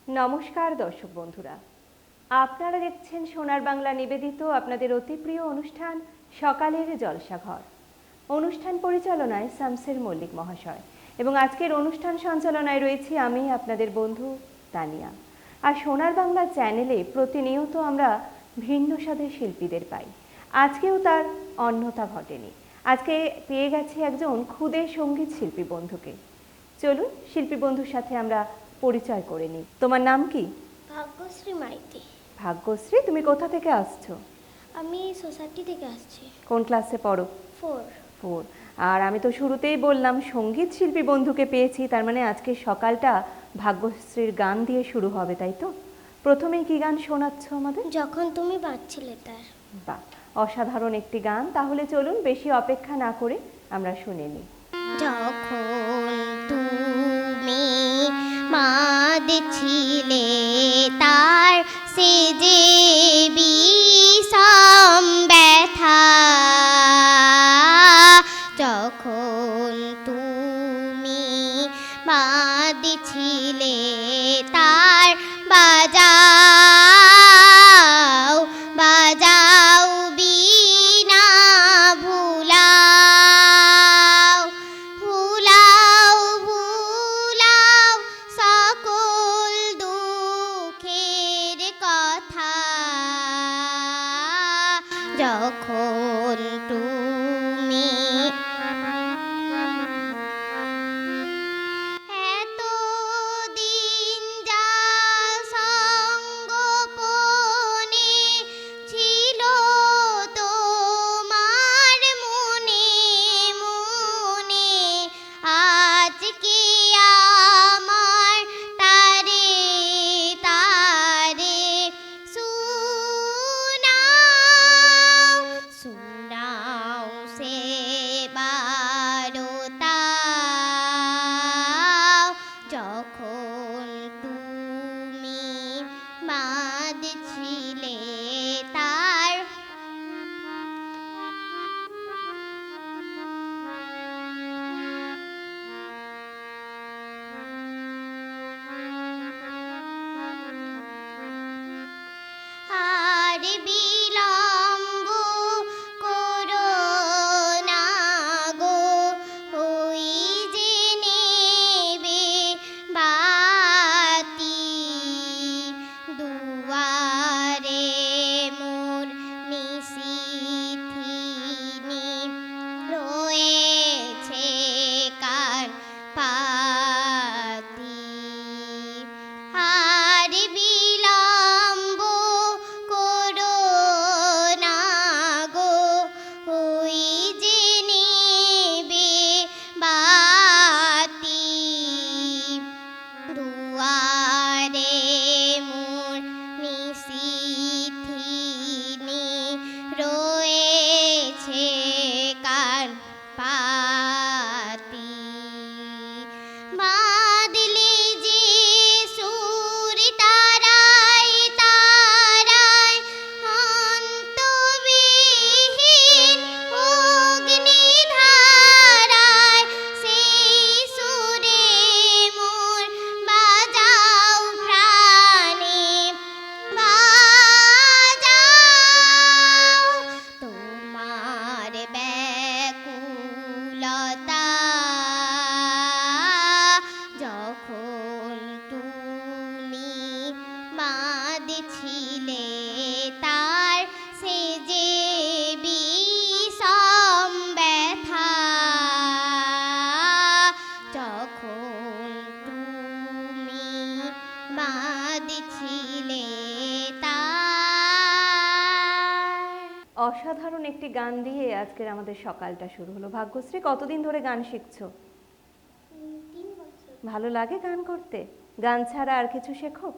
নমস্কার দর্শক বন্ধুরা, আপনারা দেখছেন সোনার বাংলা নিবেদিত আপনাদের অতি প্রিয় অনুষ্ঠান সকালের জলসাঘর। অনুষ্ঠান পরিচালনায় শামসের মল্লিক মহাশয় এবং আজকের অনুষ্ঠান সঞ্চালনায় রয়েছি আমি আপনাদের বন্ধু তানিয়া। আর সোনার বাংলা চ্যানেলে প্রতিনিয়ত আমরা ভিন্ন স্বাদের শিল্পীদের পাই। আজকেও তার অন্যথা ঘটেনি। আজকে পেয়ে গেছি একজন ক্ষুদে সঙ্গীত শিল্পী বন্ধুকে। চলুন শিল্পী বন্ধুর সাথে আমরা পরিচয় করে নিই। তোমার নাম কি? ভাগ্যশ্রী মাইতি। ভাগ্যশ্রী, তুমি কোথা থেকে আসছো? আমি সোসাইটি থেকে আসছি। কোন ক্লাসে পড়ো? 4। 4। আর আমি তো শুরুতেই বললাম সঙ্গীত শিল্পী বন্ধুকে পেয়েছি, তার মানে আজকে সকালটা ভাগ্যশ্রীর গান দিয়ে শুরু হবে, তাই তো? প্রথমেই কি গান শোনাচ্ছ আমাদের? যখন তুমি বাঁচছিলে তার। বাহ, অসাধারণ একটি গান। তাহলে চলুন বেশি অপেক্ষা না করে আমরা শুনে নিই। যখন তুমি মাদছিলে তার সে যে বিষম ব্যথা, যখন তুমি মাদছিলে তার বাজাও বাজাও বীণা, ভুলাও ভুলাও ভুলাও সকল দুঃখের কথা, যখন তুমি এতদিন যা সঙ্গোপনে ছিল তোমার মনে মনে, আজকে আমার তারে তারে শোনাও শোনাও সে বারতাও, যখন তুমি বাঁধছিলে তার আর বিলম্ব করো না গো, ওই যে নেবে বাতি, দুয়ারে মোর নিশিথিনী রয়েছে কার পাতি, আর বিলম্ব করো না গো, ওই যে নেবে বাতি, দুয়ারে মোর নিশিথিনী রয়েছে কার পাতি, বাঁধলে যে সুর তারায় তারায় অন্তবিহীন অগ্নিধারায়, সেই সুরে মোর বাজাও প্রাণে বাজাও, তোমার ব্যাকুলতা, যখন তুমি বাঁধছিলে তার সে যে বিষম ব্যথা, যখন তুমি বাঁধছিলে তার। অসাধারণ একটি গান দিয়ে আজকের আমাদের সকালটা শুরু হলো। ভাগ্যশ্রী, কতদিন ধরে গান শিখছো? 3 বছর। ভালো লাগে গান করতে? গান ছাড়া আর কিছু শেখো?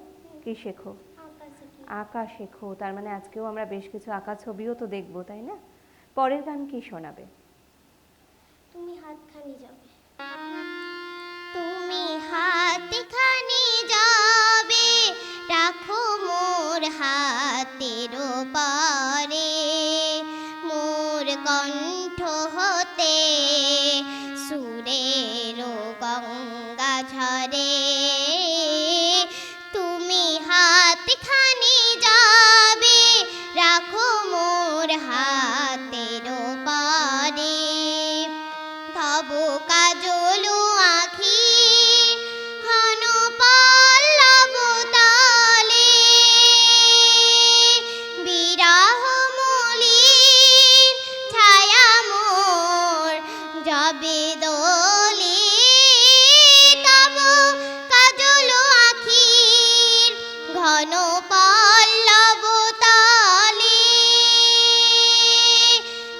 কি শেখো? আঁকা শিখি। আঁকা শেখো, তার মানে আজকেও আমরা বেশ কিছু আঁকা ছবিও তো দেখবো, তাই না? পরের গান কি শোনাবে? তুমি হাতখানি যাবে। তুমি হাতখানি যাবে, রাখো মোর হাতের পরে, মোর কণ্ঠ হতে সুরের গঙ্গা ঝরে, তুমি বন পল্লব তলে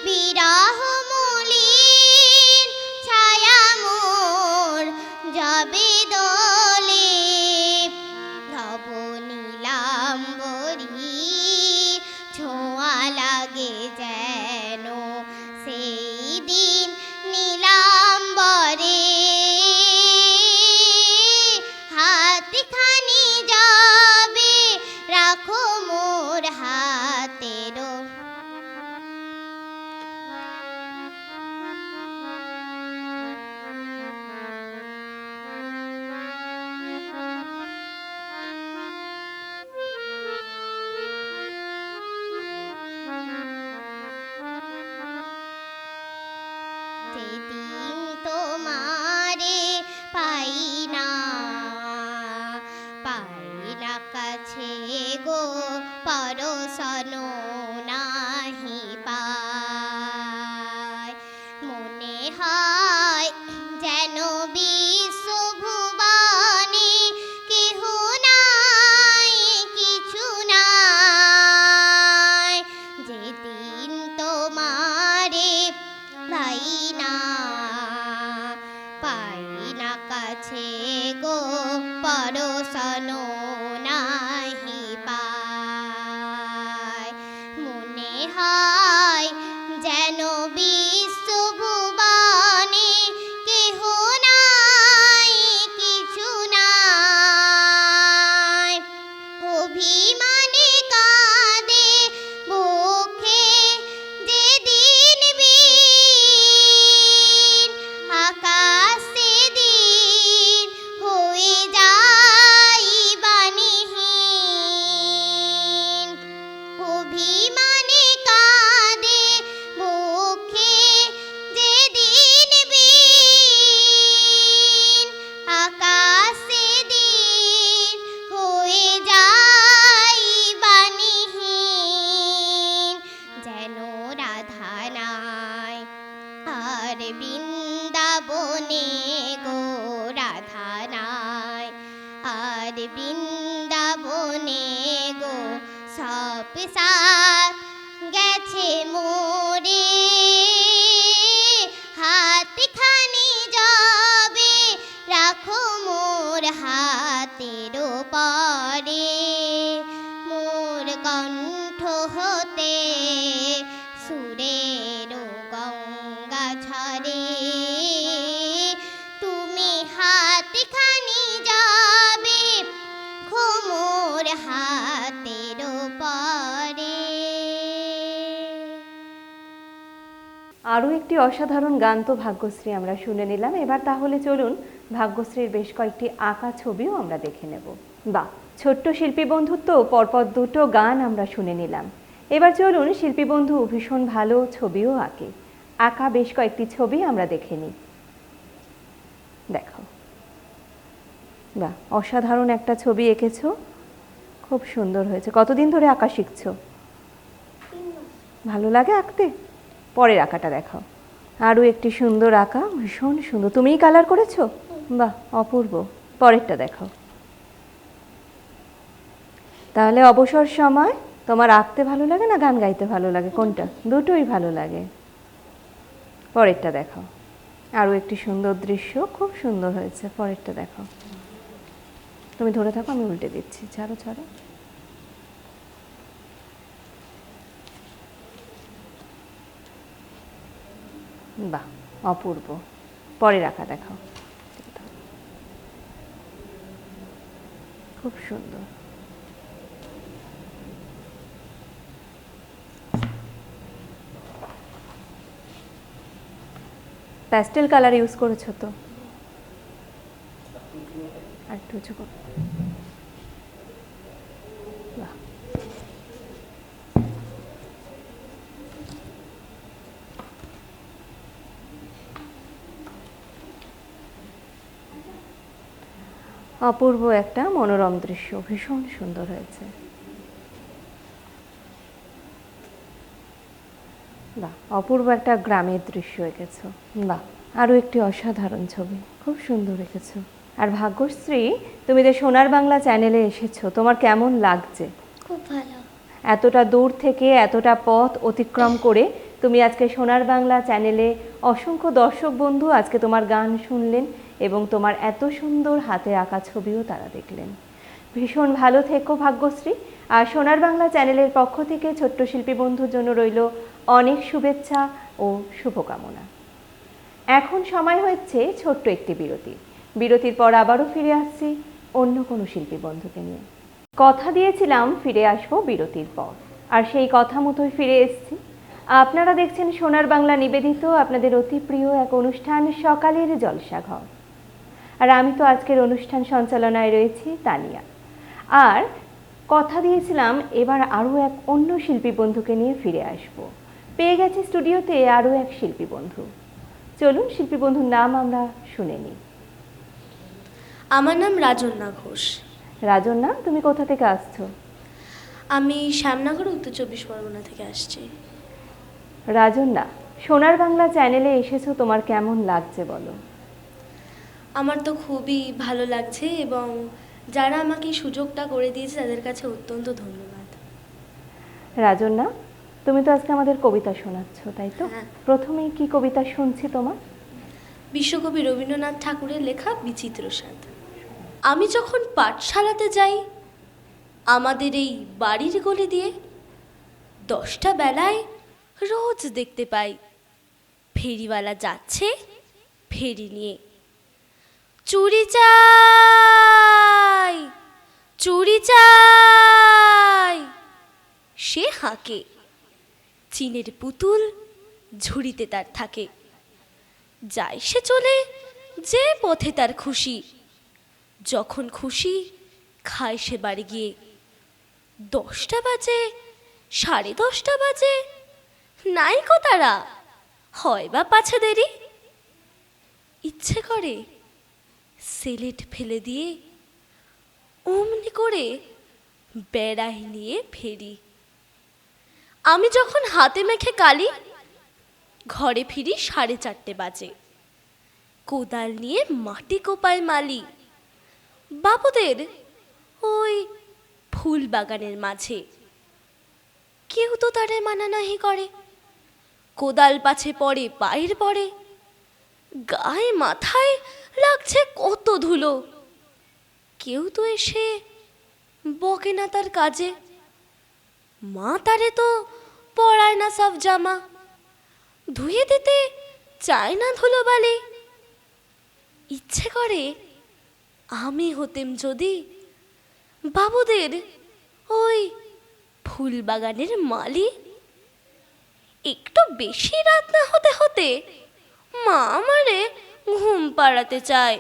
বিরহ মলিন ছায়া মোর যাবে দোলে ধব নীলাম্বরী ছোঁয়া লাগে যেন সেই দিন নীলাম্বরে হাতখানি যাবে রাখো মোর হাতেরও সেদিন তোমারে পাই না কাছে গো পরশন নাহি পায় মনে হয় যেন বিশ্বভুবনে কেহ নাই কিছু নাই যেদিন তোমারে পাই না কাছে গো পরশন নাহি পায় মনে হয় যেন বিশ্বভুবনে কেহ নাই কিছু নাই অভিমানে কাঁদে বুকে যেদিন বীণ আকাশ সেদিন হয়ে যায় বাণীহীন অভিমানে কাঁদে বুকে যেদিন বীণ আকাশ সেদিন হয়ে যায় বাণীহীন যেন রাধা নাই আর বৃন্দাবনে গো রাধা নাই আর বৃন্দাবনে গো সব সাথ গেছে মোরে হাতখানি যাবে রাখো মোর হাতের পরে মোর কণ্ঠ হতে সুরের গঙ্গা ঝরে তুমি হাতখানি যাবে মোর হাতের পরে। আরও একটি অসাধারণ গান তো ভাগ্যশ্রী আমরা শুনে নিলাম। এবার তাহলে চলুন ভাগ্যশ্রীর বেশ কয়েকটি আঁকা ছবিও আমরা দেখে নেব। বাহ, ছোট্ট শিল্পী বন্ধুর তো পরপর দুটো গান আমরা শুনে নিলাম। এবার চলুন শিল্পী বন্ধু ভীষণ ভালো ছবিও আঁকা বেশ কয়েকটি ছবি আমরা দেখে নিই। দেখো, বাহ, অসাধারণ একটা ছবি এঁকেছো, খুব সুন্দর হয়েছে। কতদিন ধরে আঁকা শিখছো? ভালো লাগে আঁকতে? পরের আঁকাটা দেখাও। আরও একটি সুন্দর আঁকা, ভীষণ সুন্দর। তুমিই কালার করেছো? বাহ, অপূর্ব। পরেরটা দেখাও। তাহলে অবসর সময় তোমার আঁকতে ভালো লাগে না গান গাইতে ভালো লাগে? কোনটা? দুটোই ভালো লাগে। পরেরটা দেখাও। আরও একটি সুন্দর দৃশ্য, খুব সুন্দর হয়েছে। পরেরটা দেখাও। তুমি ধরে থাকো, আমি উল্টে দিচ্ছি। ছাড়ো ছাড়ো। বাহ, অপূর্ব। পরের আঁকা দেখাও। খুব সুন্দর। প্যাস্টেল কালার ইউজ করেছো তো? আর একটু উঁচু করো। বাহ, অপূর্ব একটা মনোরম দৃশ্য, ভীষণ সুন্দর হয়েছে। বাহ, অপূর্ব একটা গ্রামের দৃশ্য এঁকেছো। বাহ, আরও একটি অসাধারণ ছবি, খুব সুন্দর এঁকেছো। আর ভাগ্যশ্রী, তুমি যে সোনার বাংলা চ্যানেলে এসেছো, তোমার কেমন লাগছে? খুব ভালো। এতটা দূর থেকে এতটা পথ অতিক্রম করে তুমি আজকে সোনার বাংলা চ্যানেলে অসংখ্য দর্শক বন্ধু আজকে তোমার গান শুনলেন এবং তোমার এত সুন্দর হাতে আঁকা ছবিও তারা দেখলেন। ভীষণ ভালো থেকো ভাগ্যশ্রী। আর সোনার বাংলা চ্যানেলের পক্ষ থেকে ছোট্ট শিল্পী বন্ধুর জন্য রইল অনেক শুভেচ্ছা ও শুভকামনা। এখন সময় হচ্ছে ছোট্ট একটি বিরতি। বিরতির পর আবারও ফিরে আসছি অন্য কোনো শিল্পী বন্ধুকে নিয়ে। কথা দিয়েছিলাম ফিরে আসবো বিরতির পর, আর সেই কথা মতোই ফিরে এসেছি। আপনারা দেখছেন সোনার বাংলা নিবেদিত আপনাদের অতি প্রিয় এক অনুষ্ঠান সকালের জলসাঘর। আর আমি তো আজকের অনুষ্ঠান সঞ্চালনায় রয়েছি তানিয়া। আর কথা দিয়েছিলাম এবার আরও এক অন্য শিল্পী বন্ধুকে নিয়ে ফিরে আসব। পেয়ে গেছি স্টুডিওতে আরও এক শিল্পী বন্ধু। চলুন শিল্পী বন্ধুর নাম আমরা শুনে নিই। আমার নাম রাজন্যা ঘোষ। রাজন্যা, তুমি কোথা থেকে আসছো? আমি শ্যামনগর, উত্তর 24 পরগনা থেকে আসছি। রাজন্যা, সোনার বাংলা চ্যানেলে এসেছো, তোমার কেমন লাগছে বলো? আমার তো খুবই ভালো লাগছে এবং যারা আমাকে এই সুযোগটা করে দিয়েছে তাদের কাছে অত্যন্ত ধন্যবাদ। রাজন্যা, তুমি তো আজকে আমাদের কবিতা শোনাচ্ছ, তাই তো? হ্যাঁ। প্রথমেই কি কবিতা শুনছি তোমার? বিশ্বকবি রবীন্দ্রনাথ ঠাকুরের লেখা বিচিত্র স্বাদ। আমি যখন পাঠশালাতে যাই আমাদের এই বাড়ির গলি দিয়ে, 10টা বেলায় রোজ দেখতে পাই ফেরিওয়ালা যাচ্ছে ফেরি নিয়ে। চুরি চাই, চুরি চাই, সে হাঁকে। চিনের পুতুল ঝুড়িতে তার থাকে। যায় সে চলে যে পথে তার খুশি, যখন খুশি খায় সে বাড়ি গিয়ে। 10টা বাজে, 10:30 বাজে, নাইকো তারা, হয় বা পাছে দেরি। ইচ্ছে করে সেলেট ফেলে দিয়ে অমনি করে বেড়াই নিয়ে ফেরি। আমি যখন হাতে মেখে কালি ঘরে ফিরি 4:30 বাজে। কোদাল নিয়ে মাটি কোপায় মালি বাবুদের ওই ফুল বাগানের মাঝে। কেউ তো তারে মানা নাহি করে, কোদাল পাছে পড়ে পায়ের পড়ে, গায়ে মাথায় লাগছে কত ধুলো। কেউ তো এসে বকে না তার কাজে। মা তারে তো পরায় না সাফ জামা, ধুয়ে দিতে চায় না ধুলো বালি। ইচ্ছে করে আমি হতেম যদি বাবুদের ওই ফুল বাগানের মালি। একটু বেশি রাত না হতে হতে মা আমারে ঘুম পাড়াতে চায়।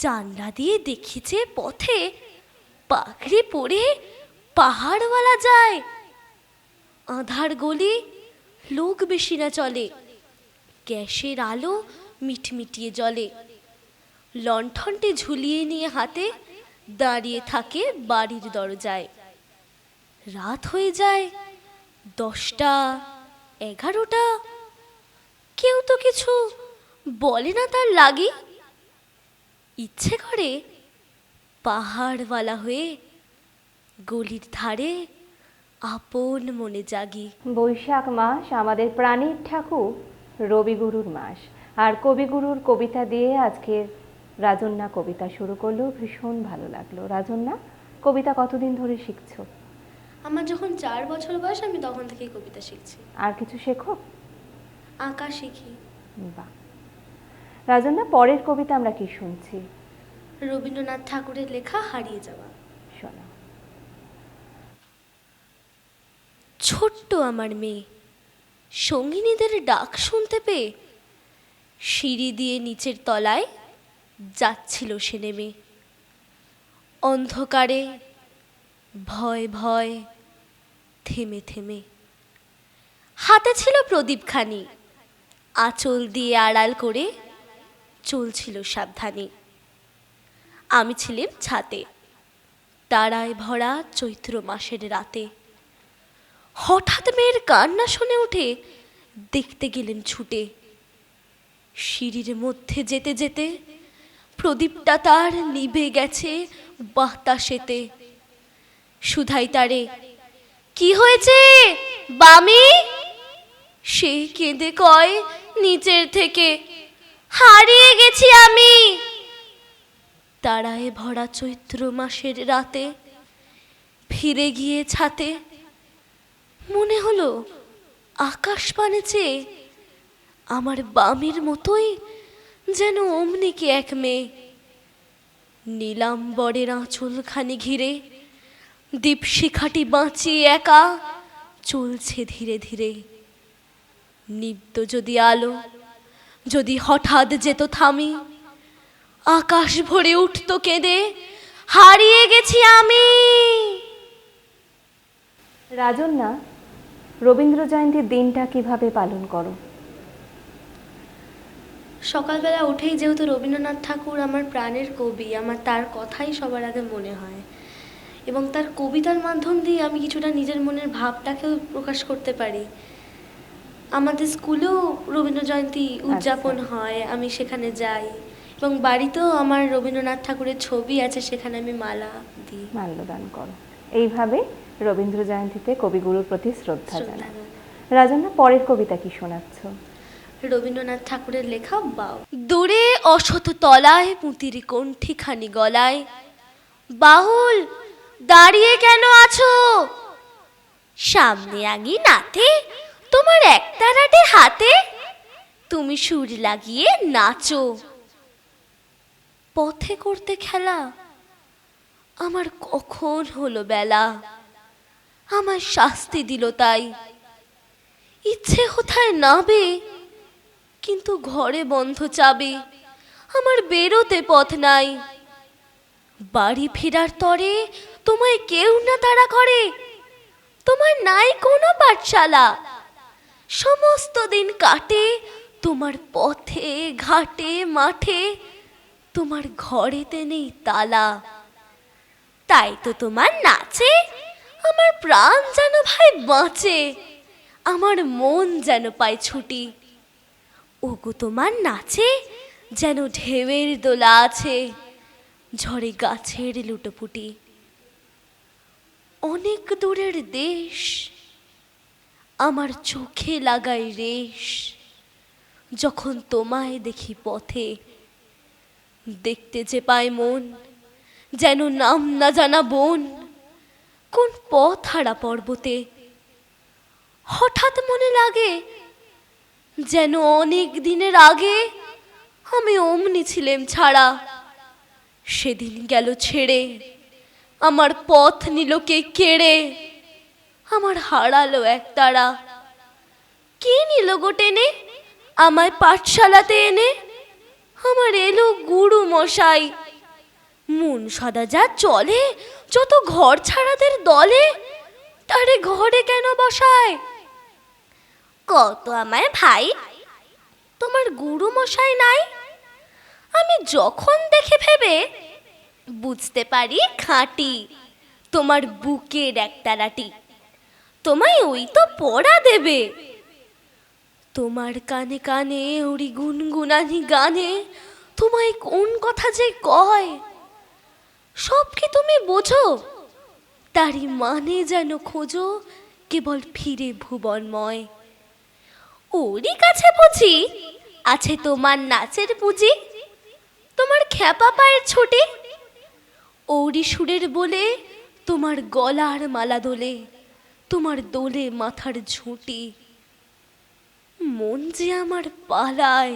জানলা দিয়ে দেখিছে পথে পাখড়ি পরে পাহাড়ওয়ালা যায়। আধার গলি, লোক বেশি না চলে, গ্যাসের আলো মিটমিটিয়ে জ্বলে। লণ্ঠনটি ঝুলিয়ে নিয়ে হাতে দাঁড়িয়ে থাকে বাড়ির দরজায়। রাত হয়ে যায় 10টা, 11টা, কেউ তো কিছু বলে না তার লাগি। ইচ্ছে করে পাহাড়ওয়ালা হয়ে গলির ধারে আপন মনে জাগি। বৈশাখ মাস আমাদের প্রাণীর ঠাকুর রবিগুরুর মাস, আর কবিগুরুর কবিতা দিয়ে আজকের রাজন্যা কবিতা শুরু করলো। ভীষণ ভালো লাগলো। রাজন্যা, কবিতা কতদিন ধরে শিখছো? আমার যখন 4 বছর বয়স আমি তখন থেকেই কবিতা শিখছি। আর কিছু শেখো? আঁকা শিখি। বাহ। রাজন্যা, পরের কবিতা আমরা কি শুনছি? রবীন্দ্রনাথ ঠাকুরের লেখা হারিয়ে যাওয়া। শোনো। ছোট্ট আমার মেয়ে সঙ্গিনীদের ডাক শুনতে পেয়ে সিঁড়ি দিয়ে নিচের তলায় যাচ্ছিল সে নেমে। অন্ধকারে ভয় ভয় থেমে থেমে হাতে ছিল প্রদীপখানি, আঁচল দিয়ে আড়াল করে চলছিল সাবধানে। আমি ছিলাম ছাতে, তারায় ভরা চৈত্র মাসের রাতে। হঠাৎ মেয়ের কান্না শুনে উঠে দেখতে গেলেন ছুটে। সিঁড়ির মধ্যে যেতে যেতে প্রদীপটা তার নিভে গেছে বাতাসেতে। সুধাই তারে, কি হয়েছে বামি? সে কেঁদে কয় নিচের থেকে, হারিয়ে গেছি আমি। তারায় ভরা চৈত্র মাসের রাতে ফিরে গিয়ে ছাতে মনে হলো আকাশ পানে চেয়ে আমার বামির মতোই যেন অমনি কি এক মেয়ে। নীলাম্বরের আঁচলখানি ঘিরে দীপশিখাটি বাঁচিয়ে একা চলছে ধীরে ধীরে। নিব্ধ যদি আলো, যদি হঠাৎ যেত থামি, আকাশ ভরে উঠত কেঁদে, হারিয়ে গেছি আমি। রাজন্যা, রবীন্দ্র জয়ন্তীর দিনটা কিভাবে পালন করো? সকালবেলা উঠেই যেহেতু রবীন্দ্রনাথ ঠাকুর আমার প্রাণের কবি, আমার তার কথাই সবার আগে মনে হয় এবং তার কবিতার মাধ্যম দিয়ে আমি কিছুটা নিজের মনের ভাবটাকেও প্রকাশ করতে পারি। আমাদের স্কুলেও রবীন্দ্র জয়ন্তী উদযাপন হয়, আমি সেখানে যাই এবং বাড়িতেও আমার রবীন্দ্রনাথ ঠাকুরের ছবি আছে, সেখানে আমি মালা দিই, মাল্যদান করো। এইভাবে রবীন্দ্র জয়ন্তীতে কবিগুরুর প্রতি শ্রদ্ধা জানাই। রাজন্যা, পরের কবিতা কি শোনাচ্ছ? রবীন্দ্রনাথ ঠাকুরের লেখা বাউ। দূরে অশত তলায় পুঁতির কণ্ঠিখানি গলায়, বাউল দাঁড়িয়ে কেন আছো? সামনে আঙিনাতে তোমার একতারাটে হাতে, তুমি সুর লাগিয়ে নাচো। পথে করতে খেলা আমার কখন হলো বেলা, আমার শাস্তি দিল তাই। ইচ্ছে কোথায় নাবে কিন্তু ঘরে বন্ধ চাবি, আমার বেরোতে পথ নাই। বাড়ি ফেরার তরে তোমায় কেউ না তাড়া করে, তোমার নাই কোনো পাঠশালা। সমস্ত দিন কাটে তোমার পথে ঘাটে মাঠে, তোমার ঘরেতে নেই তালা। তাই তো তোমার নাচে আমার প্রাণ যেন ভাই বাঁচে, আমার মন যেন পায় ছুটি। ওগো তোমার নাচে যেন ঢেউয়ের দোলা আছে, ঝড়ে গাছের লুটোপুটি। অনেক দূরের দেশ আমার চোখে লাগায় রেশ, যখন তোমায় দেখি পথে। দেখতে যে পায় মন যেন নাম না জানা বন, কোন পথ হারা পর্বতে। হঠাৎ মনে লাগে যেন অনেক দিনের আগে আমি অমনি ছিলাম ছাড়া। সেদিন গেল ছেড়ে, আমার পথ নিল কে কেড়ে, আমার হারালো এক তারা। কি নিল গো টেনে আমায় পাঠশালাতে এনে? আমার এলো গুরু মশাই। মন সদা যা চলে যত ঘর ছাড়াদের দলে, তারে ঘরে কেন বসায়? কত আমায় ভাই, তোমার গুরু মশাই নাই? আমি যখন দেখে ভেবে বুঝতে পারি খাঁটি তোমার বুকের একতারাটি, তোমায় ওই তো পড়া দেবে। তোমার কানে কানে ওরি গুনগুনানি গানে তোমায় কোন কথা যে কয়, সব কি তুমি বোঝো? তারই মানে যেন খোঁজো কেবল ফিরে ভুবনময়। ওরই কাছে বুঝি আছে তোমার নাচের পুঁজি, তোমার খ্যাপা পায়ের ছুটি। ওরই সুরের বলে তোমার গলার মালা দোলে, তোমার দোলে মাথার ঝুঁটি। মন যে আমার পালায়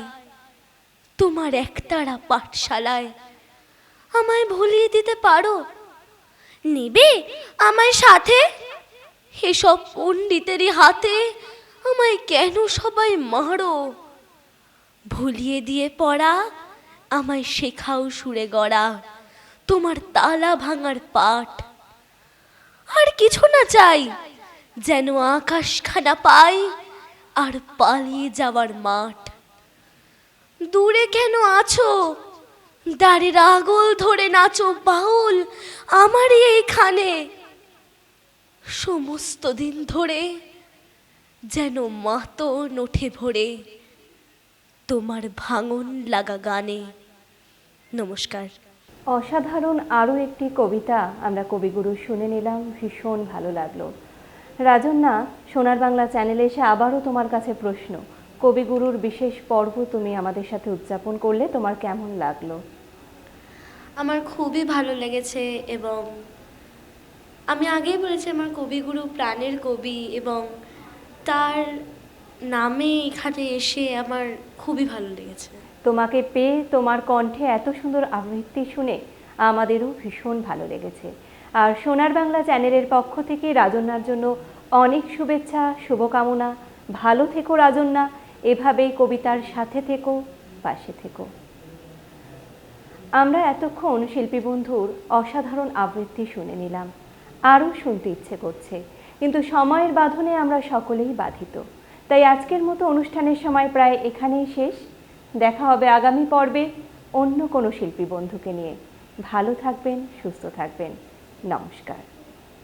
তোমার একতারা পাঠশালায়, আমায় ভুলিয়ে দিতে পারো? নেবে আমায় সাথে? এসব পণ্ডিতেরই হাতে আমায় কেন সবাই মারো? ভুলিয়ে দিয়ে পড়া আমায় শেখাও সুরে গড়া, তোমার তালা ভাঙার পাঠ। আর কিছু না চাই, যেন আকাশখানা পাই আর পালিয়ে যাওয়ার মাঠ। দূরে কেন আছো? দাঁড়ের আগল ধরে নাচো বাউল আমারই এইখানে। সমস্ত দিন ধরে যেন মাতন ওঠে ভরে তোমার ভাঙন লাগা গানে। নমস্কার। অসাধারণ আরও একটি কবিতা আমরা কবিগুরু শুনে নিলাম, ভীষণ ভালো লাগলো। রাজন্যা, সোনার বাংলা চ্যানেলে এসে আবারও তোমার কাছে প্রশ্ন, কবিগুরুর বিশেষ পর্ব তুমি আমাদের সাথে উদযাপন করলে, তোমার কেমন লাগলো? আমার খুবই ভালো লেগেছে এবং আমি আগেই বলেছি আমার কবিগুরু প্রাণের কবি এবং তার নামে এখানে এসে আমার খুবই ভালো লেগেছে। তোমাকে পেয়ে, তোমার কণ্ঠে এত সুন্দর আবৃত্তি শুনে আমাদেরও ভীষণ ভালো লেগেছে। আর সোনার বাংলা চ্যানেলের পক্ষ থেকে রাজন্যার জন্য অনেক শুভেচ্ছা, শুভকামনা। ভালো থেকো রাজন্যা, এভাবেই কবিতার সাথে থেকো, পাশে থেকো। আমরা এতক্ষণ শিল্পী বন্ধুর অসাধারণ আবৃত্তি শুনে নিলাম, আরও শুনতে ইচ্ছে করছে, কিন্তু সময়ের বাঁধনে আমরা সকলেই বাধিত। তাই আজকের মতো অনুষ্ঠানের সময় প্রায় এখানেই শেষ। দেখা হবে আগামী পর্বে অন্য কোনো শিল্পী বন্ধুকে নিয়ে। ভালো থাকবেন, সুস্থ থাকবেন। নমস্কার।